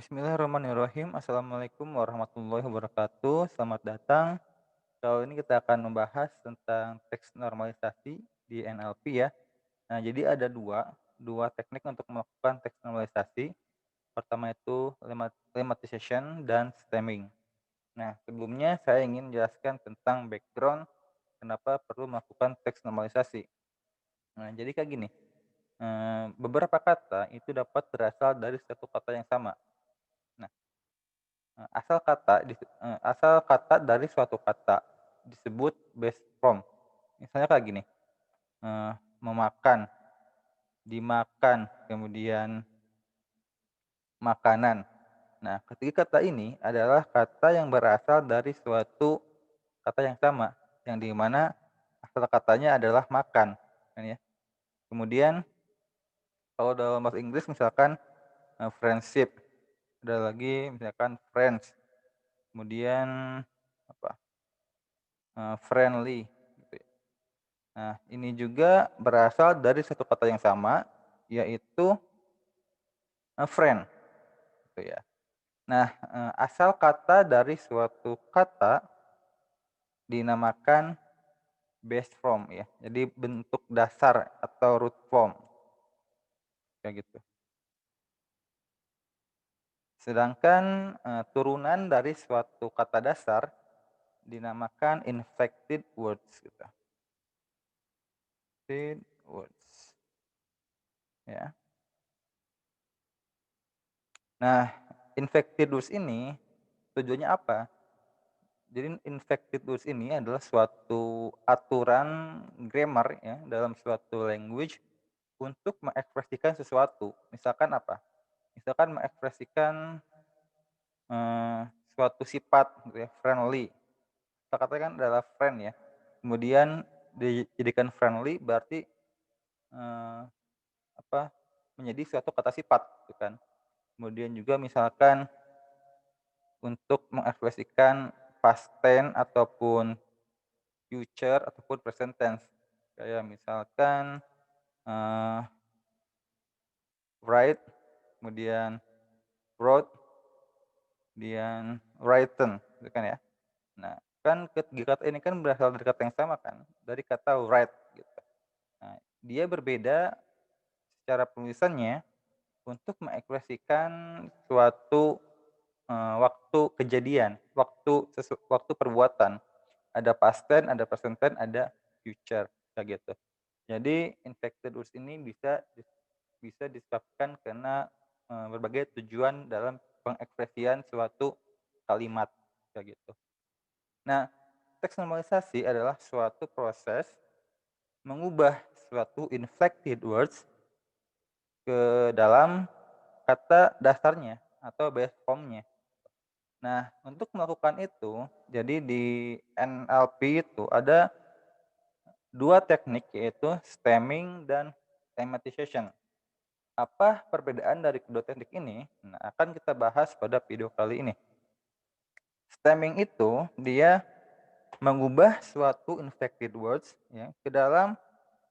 Bismillahirrahmanirrahim. Assalamualaikum warahmatullahi wabarakatuh. Selamat datang. Kali ini kita akan membahas tentang teks normalisasi di NLP ya. Nah, jadi ada dua teknik untuk melakukan teks normalisasi. Pertama itu lemmatization dan stemming. Nah, sebelumnya saya ingin menjelaskan tentang background kenapa perlu melakukan teks normalisasi. Nah, jadi kayak gini. Beberapa kata itu dapat berasal dari satu kata yang sama. Nah, asal kata dari suatu kata disebut base form. Misalnya kayak gini, memakan, dimakan, kemudian makanan. Nah, ketiga kata ini adalah kata yang berasal dari suatu kata yang sama, yang di mana asal katanya adalah makan, kan ya. Kemudian kalau dalam bahasa Inggris misalkan, friendship, ada lagi misalkan friends, kemudian apa, friendly, gitu ya. Nah, ini juga berasal dari satu kata yang sama, yaitu, friend, gitu ya. Nah, asal kata dari suatu kata dinamakan base form ya, jadi bentuk dasar atau root form, kayak gitu. Sedangkan, turunan dari suatu kata dasar dinamakan inflected words gitu, inflected words, ya. Nah, inflected words ini tujuannya apa? Jadi inflected words ini adalah suatu aturan grammar ya dalam suatu language untuk mengekspresikan sesuatu. Misalkan apa? Misalkan mengekspresikan, eee, suatu sifat gitu ya, friendly. Kita katakan adalah friend ya. Kemudian dijadikan friendly berarti, eee, apa, menjadi suatu kata sifat gitu kan. Kemudian juga misalkan untuk mengekspresikan past tense ataupun future ataupun present tense. Kayak misalkan, eee, write, kemudian wrote, kemudian written, gitu kan ya. Nah, kan ketiga kata ini kan berasal dari kata yang sama kan, dari kata write gitu. Nah, dia berbeda secara penulisannya untuk mengekspresikan suatu, waktu kejadian, waktu perbuatan. Ada past tense, ada present tense, ada future, kayak gitu. Jadi inflected words ini bisa disebabkan karena, berbagai tujuan dalam pengekspresian suatu kalimat, kayak gitu. Nah, teks normalisasi adalah suatu proses mengubah suatu inflected words ke dalam kata dasarnya atau base form-nya. Nah, untuk melakukan itu, jadi di NLP itu ada 2 teknik yaitu stemming dan lemmatization. Apa perbedaan dari kedua teknik ini? Nah, akan kita bahas pada video kali ini. Stemming itu dia mengubah suatu inflected words ya ke dalam,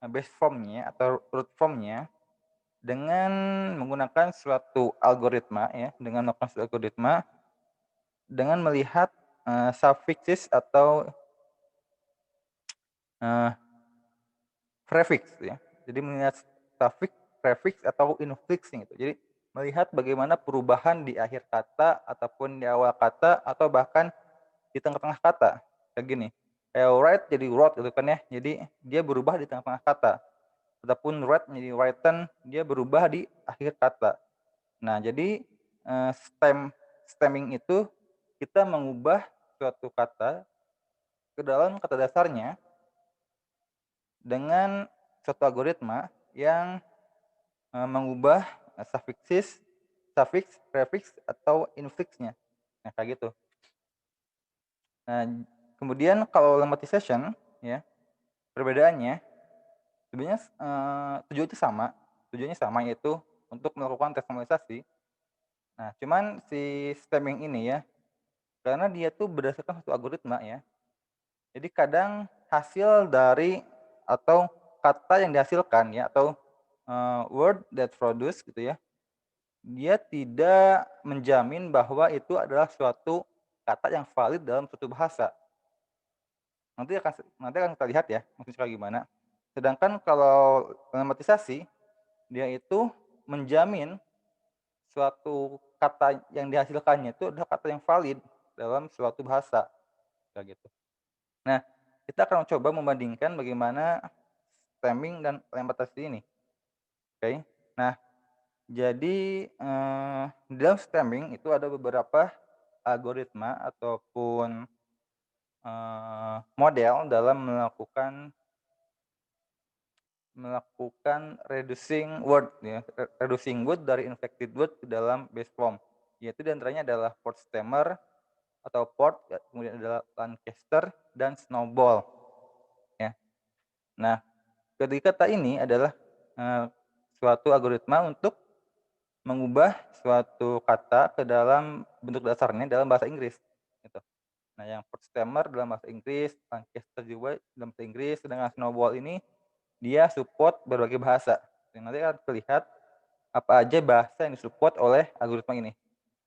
base form-nya atau root form-nya dengan menggunakan suatu algoritma ya, dengan melakukan suatu algoritma dengan melihat, suffixes atau, eee, prefix ya. Jadi melihat suffix, prefix atau infix gitu. Jadi melihat bagaimana perubahan di akhir kata ataupun di awal kata atau bahkan di tengah-tengah kata, kayak gini, kayak write jadi wrote gitu kan ya, jadi dia berubah di tengah-tengah kata, ataupun write menjadi written, dia berubah di akhir kata. Nah jadi, stemming itu kita mengubah suatu kata ke dalam kata dasarnya dengan suatu algoritma yang, mengubah, suffix, prefix, atau infixnya. Nah kayak gitu. Nah kemudian kalau lemmatization ya, perbedaannya sebenarnya, tujuannya sama yaitu untuk melakukan tes normalisasi. Nah, cuman si stemming ini ya, karena dia tuh berdasarkan satu algoritma ya, jadi kadang hasil dari atau kata yang dihasilkan ya atau, word that produce gitu ya, dia tidak menjamin bahwa itu adalah suatu kata yang valid dalam suatu bahasa. Nanti akan kita lihat ya maksudnya kayak gimana. Sedangkan kalau lematisasi, dia itu menjamin suatu kata yang dihasilkannya itu adalah kata yang valid dalam suatu bahasa, kayak gitu. Nah, kita akan coba membandingkan bagaimana stemming dan lematisasi ini, oke. Nah, jadi, di dalam stemming itu ada beberapa algoritma ataupun, model dalam melakukan melakukan reducing word ya, reducing word dari inflected word ke dalam base form, yaitu di antaranya adalah port stemmer atau port, ya kemudian adalah Lancaster dan snowball, ya. Nah, ketiga kata ini adalah, eee, suatu algoritma untuk mengubah suatu kata ke dalam bentuk dasarnya dalam bahasa Inggris, gitu. Nah, yang port stemmer dalam bahasa Inggris, Lancaster juga dalam bahasa Inggris, sedangkan snowball ini dia support berbagai bahasa, yang nanti akan terlihat apa aja bahasa yang disupport oleh algoritma ini,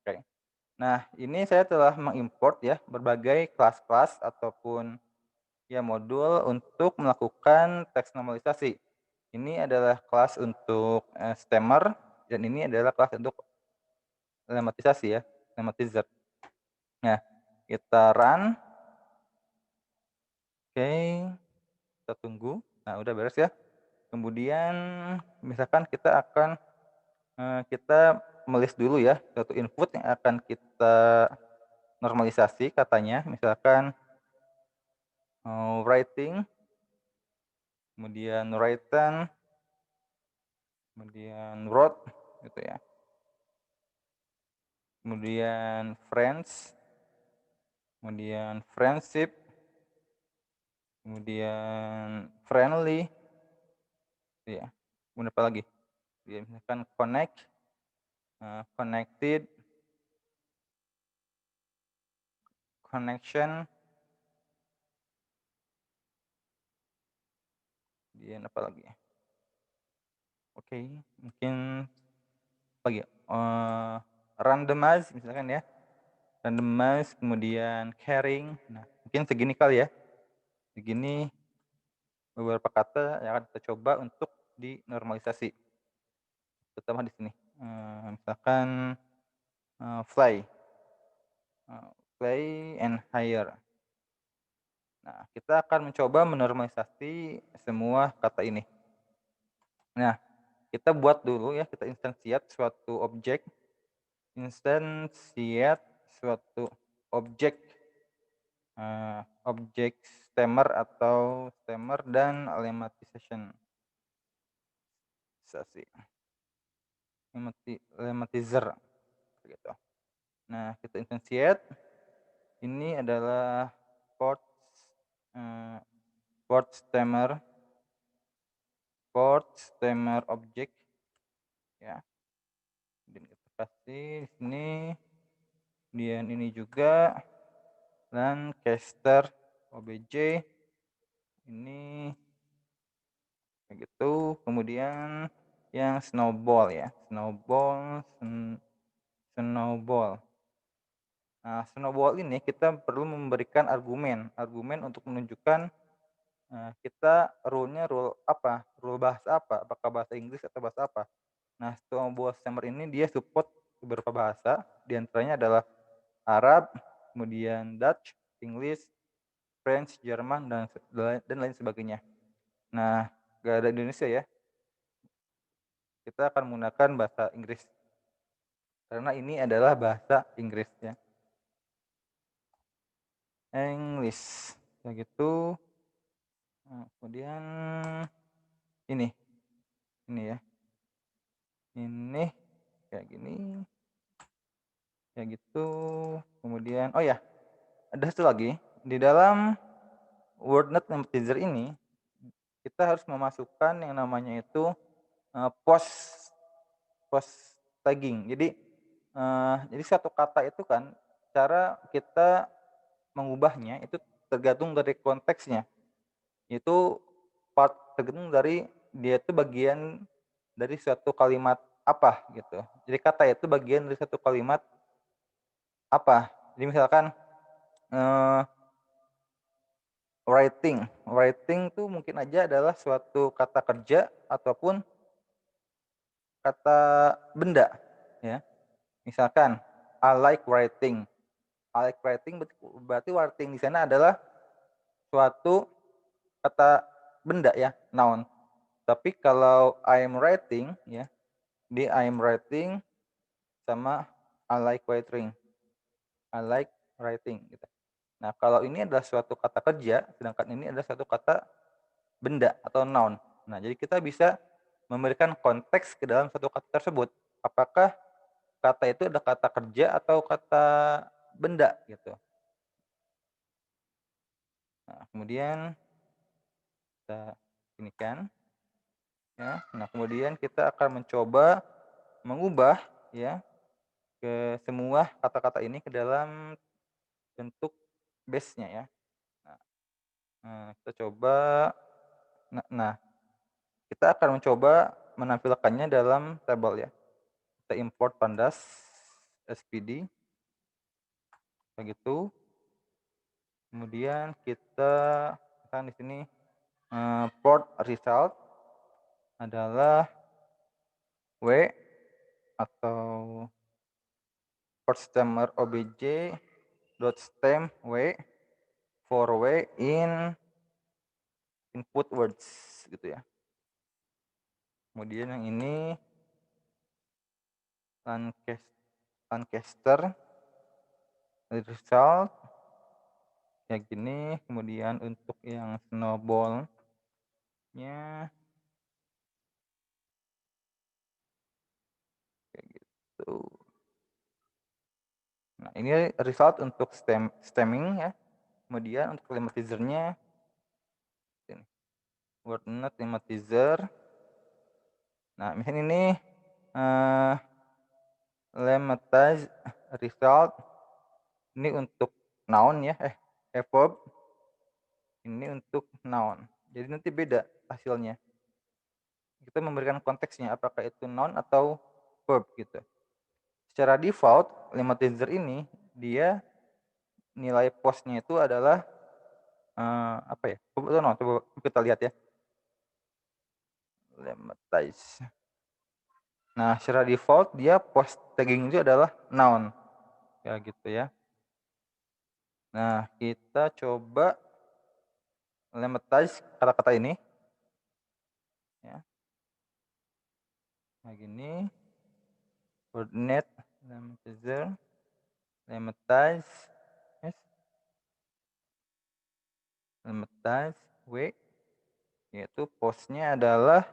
oke. Nah, ini saya telah mengimport ya berbagai kelas-kelas ataupun ya modul untuk melakukan teks normalisasi. Ini adalah kelas untuk, stemmer dan ini adalah kelas untuk lematisasi ya, lematizer. Nah, kita run, oke, kita tunggu. Nah, udah beres ya. Kemudian misalkan kita me-list dulu ya suatu input yang akan kita normalisasi katanya, misalkan, writing, kemudian written, kemudian wrote gitu ya, kemudian friends, kemudian friendship, kemudian friendly, gitu ya. Kemudian apa lagi? Ya misalkan connect, connected, connection, kemudian apa lagi ya? Oke, mungkin apa lagi ya, randomize misalkan ya, randomize kemudian caring. Nah, mungkin segini kali ya, segini beberapa kata yang akan kita coba untuk dinormalisasi, terutama di sini, misalkan, fly, fly and hire. Nah, kita akan mencoba menormalisasi semua kata ini. Nah, kita buat dulu ya, kita instansiat suatu objek, instansiat suatu objek, objek stemmer atau stemmer dan lemmatization sasi lemmatizer gitu. Nah, kita instansiate, ini adalah port, eee, port stemmer object ya, dan kita kasih di sini, kemudian ini juga Lancaster obj, ini kayak gitu, kemudian yang snowball ya, snowball. Nah, snowball ini kita perlu memberikan argumen, argumen untuk menunjukkan, kita rule-nya rule apa, rule bahasa apa, apakah bahasa Inggris atau bahasa apa. Nah, snowball stemmer ini dia support beberapa bahasa, di antaranya adalah Arab, kemudian Dutch, English, French, Jerman, dan lain sebagainya. Nah, nggak ada Indonesia ya, kita akan menggunakan bahasa Inggris, karena ini adalah bahasa Inggris ya, English, kayak gitu. Kemudian ini ini ya, ini kayak gini, kayak gitu. Kemudian oh ya, ada satu lagi, di dalam WordNet Lematizer ini, kita harus memasukkan yang namanya itu, post post tagging. Jadi satu kata itu kan, cara kita mengubahnya itu tergantung dari konteksnya. Itu tergantung dari dia itu bagian dari suatu kalimat apa gitu. Jadi kata itu bagian dari satu kalimat apa. Jadi misalkan, eee, writing, writing tuh mungkin aja adalah suatu kata kerja ataupun kata benda, ya. Misalkan, I like writing. I like writing berarti writing di sana adalah suatu kata benda ya, noun. Tapi kalau I am writing ya, di I am writing sama I like writing. I like writing gitu. Nah, kalau ini adalah suatu kata kerja, sedangkan ini adalah suatu kata benda atau noun. Nah, jadi kita bisa memberikan konteks ke dalam satu kata tersebut. Apakah kata itu adalah kata kerja atau kata benda gitu. Nah, kemudian kita ini kan ya. Nah, kemudian kita akan mencoba mengubah ya ke semua kata-kata ini ke dalam bentuk base-nya ya. Nah, kita coba nah, kita akan mencoba menampilkannya dalam tabel ya. Kita import pandas SPD kayak gitu. Kemudian kita misalkan di sini, port result adalah W atau port stemmer obj dot stem W for W in input words gitu ya. Kemudian yang ini Lancaster result kayak gini, kemudian untuk yang snowball-nya kayak gitu. Nah, ini result untuk stemming ya. Kemudian untuk lematizer-nya ini, word not lematizer. Nah, misalnya ini, eee, lematize result ini untuk noun ya, verb, ini untuk noun. Jadi nanti beda hasilnya. Kita memberikan konteksnya apakah itu noun atau verb gitu. Secara default lematizer ini dia nilai postnya itu adalah, apa ya, verb atau noun? Coba kita lihat ya, lematize. Nah, secara default dia post tagging itu adalah noun, ya gitu ya. Nah, kita coba lematize kata-kata ini ya, kayak gini, coordinate lematizer, lematize, yes, lematize W, yaitu postnya adalah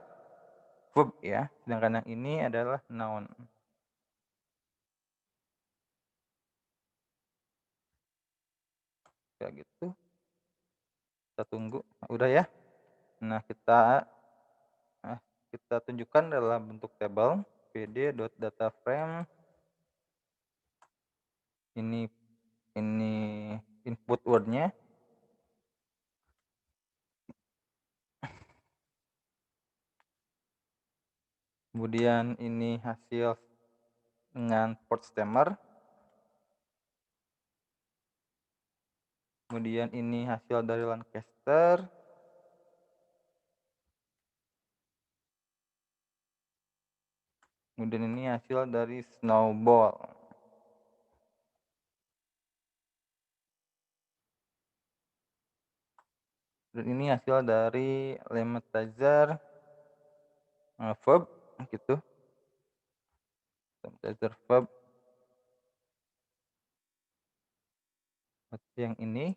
verb ya, sedangkan yang ini adalah noun. Kayak gitu, kita tunggu. Udah ya? Nah, nah, kita tunjukkan dalam bentuk tabel pd.dataframe ini input word-nya, kemudian ini hasil dengan port stemmer, kemudian ini hasil dari Lancaster, kemudian ini hasil dari snowball. Dan ini hasil dari lematizer verb gitu. Lematizer verb yang ini.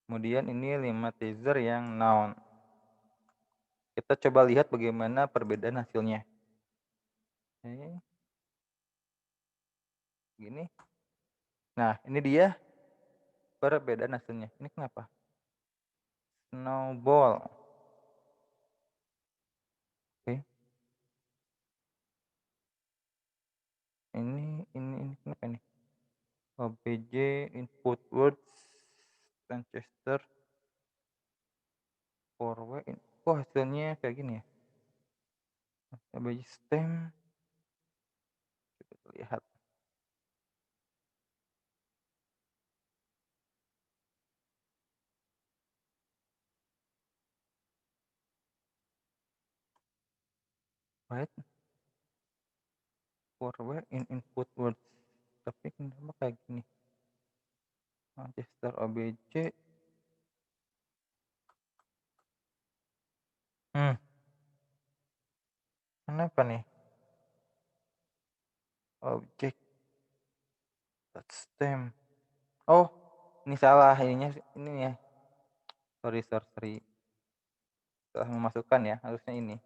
Kemudian ini lematizer yang noun. Kita coba lihat bagaimana perbedaan hasilnya. Oke. Gini. Nah, ini dia perbedaan hasilnya. Ini kenapa? Snowball. Oke. Ini kenapa ini? OBJ input words Manchester forward. Oh, hasilnya kayak gini ya. Cabai stem, kita lihat, right, for where in input words, tapi kenapa kayak gini, Manchester OBJ, hmm, kenapa nih? Objek stem, oh, ini salah ininya, ini ya, sorry, salah memasukkan ya, harusnya ini.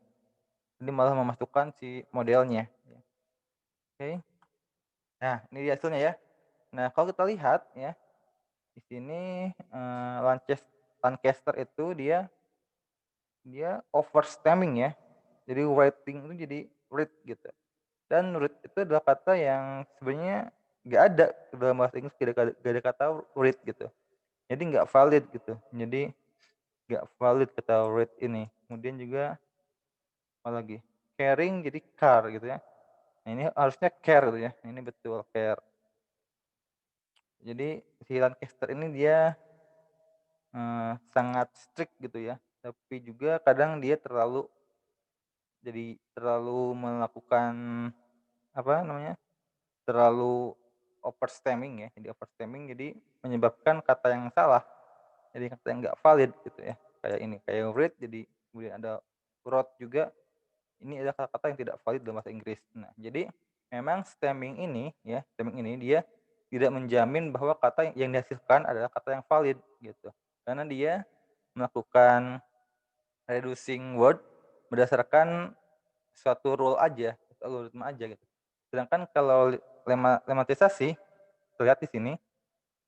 Ini malah memasukkan si modelnya, ya, oke. Nah, ini dia hasilnya ya. Nah, kalau kita lihat ya, di sini, Lancaster itu dia dia overstemming ya. Jadi writing itu jadi read gitu. Dan read itu adalah kata yang sebenarnya nggak ada dalam bahasa Inggris, nggak ada kata read gitu. Jadi nggak valid gitu. Jadi nggak valid kata read ini. Kemudian juga apalagi, caring jadi car gitu ya. Nah, ini harusnya care gitu ya. Ini betul care. Jadi si Lancaster ini dia, sangat strict gitu ya, tapi juga kadang dia terlalu melakukan, apa namanya, terlalu overstemming ya, jadi overstemming jadi menyebabkan kata yang salah, jadi kata yang nggak valid gitu ya. Kayak ini, kayak read jadi kemudian ada wrote juga, ini adalah kata-kata yang tidak valid dalam bahasa Inggris. Nah, jadi memang stemming ini ya, stemming ini dia tidak menjamin bahwa kata yang dihasilkan adalah kata yang valid gitu. Karena dia melakukan reducing word berdasarkan suatu rule aja, suatu algoritma aja gitu. Sedangkan kalau lematisasi, terlihat di sini,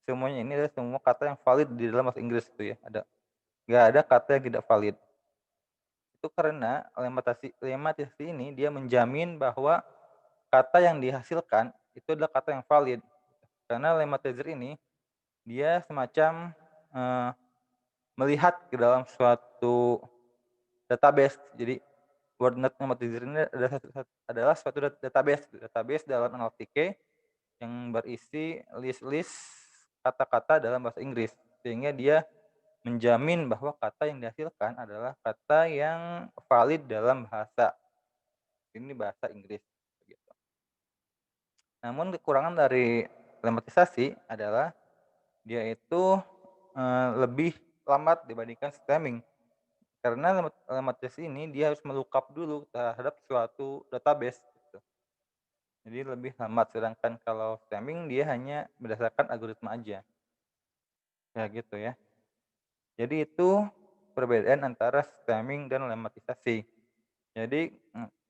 semuanya ini adalah semua kata yang valid di dalam bahasa Inggris itu ya, nggak ada kata yang tidak valid. Itu karena lematisasi ini dia menjamin bahwa kata yang dihasilkan itu adalah kata yang valid. Karena lematizer ini dia semacam, eee, melihat ke dalam suatu database. Jadi WordNet Nomadizer ini adalah suatu database dalam NLTK yang berisi list-list kata-kata dalam bahasa Inggris. Sehingga dia menjamin bahwa kata yang dihasilkan adalah kata yang valid dalam bahasa, ini bahasa Inggris, begitu. Namun kekurangan dari lematisasi adalah dia itu, lebih lambat dibandingkan stemming. Karena lematisasi ini dia harus melookup dulu terhadap suatu database gitu. Jadi lebih lambat, sedangkan kalau stemming dia hanya berdasarkan algoritma aja, kayak gitu ya. Jadi itu perbedaan antara stemming dan lematisasi. Jadi,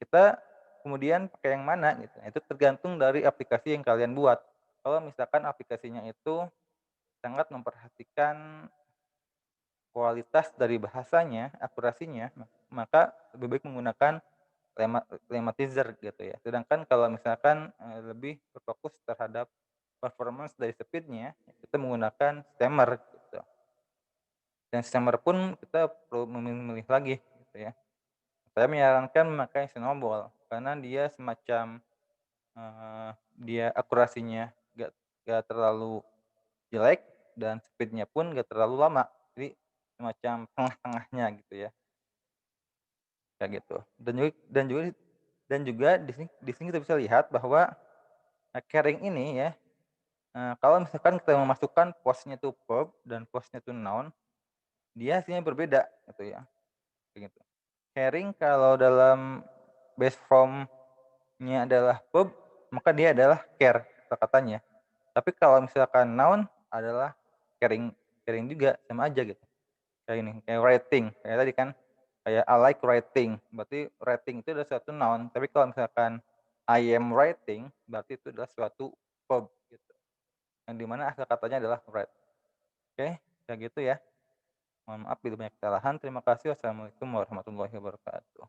kita kemudian pakai yang mana gitu, nah itu tergantung dari aplikasi yang kalian buat. Kalau misalkan aplikasinya itu sangat memperhatikan kualitas dari bahasanya, akurasinya, maka lebih baik menggunakan lematizer gitu ya. Sedangkan kalau misalkan, lebih berfokus terhadap performance dari speed-nya, kita menggunakan stemmer gitu. Dan stemmer pun kita perlu memilih lagi gitu ya. Saya menyarankan memakai Snowball karena dia semacam, dia akurasinya nggak terlalu jelek dan speed-nya pun nggak terlalu lama. Jadi semacam tengah-tengahnya gitu ya, kayak gitu. Dan juga di sini kita bisa lihat bahwa, caring ini ya, kalau misalkan kita memasukkan pos-nya itu verb dan pos-nya itu noun, dia hasilnya berbeda gitu ya, kayak gitu. Caring kalau dalam base form-nya adalah verb, maka dia adalah care kata-katanya. Tapi kalau misalkan noun adalah caring caring juga, sama aja gitu. Kayak ini, kayak writing, kayak tadi kan, kayak I like writing, berarti writing itu adalah suatu noun, tapi kalau misalkan I am writing, berarti itu adalah suatu verb gitu, yang di mana asal katanya adalah write. Oke, kayak gitu ya. Mohon maaf bila banyak kesalahan. Terima kasih. Wassalamualaikum warahmatullahi wabarakatuh.